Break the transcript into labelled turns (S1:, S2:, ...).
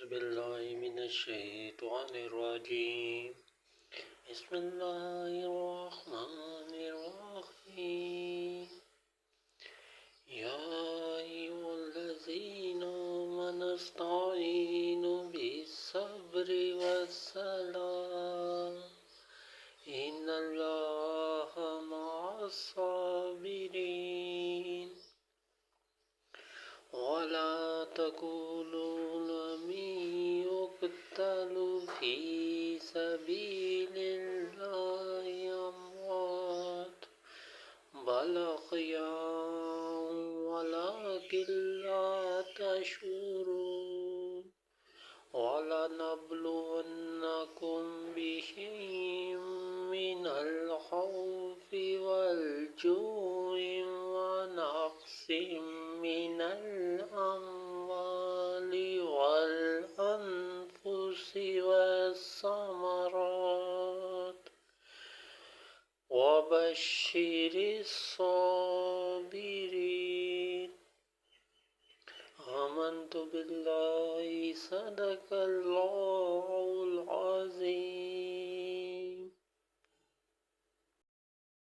S1: أعوذ بالله من الشيطان الرجيم. بسم الله الرحمن الرحيم. يا أيها الذين آمنوا استعينوا بالصبر والصلاة إن الله مع الصابرين. ولا تقولوا لمن يقتل في سبيل الله أموات بل أحياء ولكن لا تشعرون. ولنبلونكم بشيء من الخوف والجوع ونقص من الأموال والأنفس والثمرات وبشر الصابرين. آمنت بالله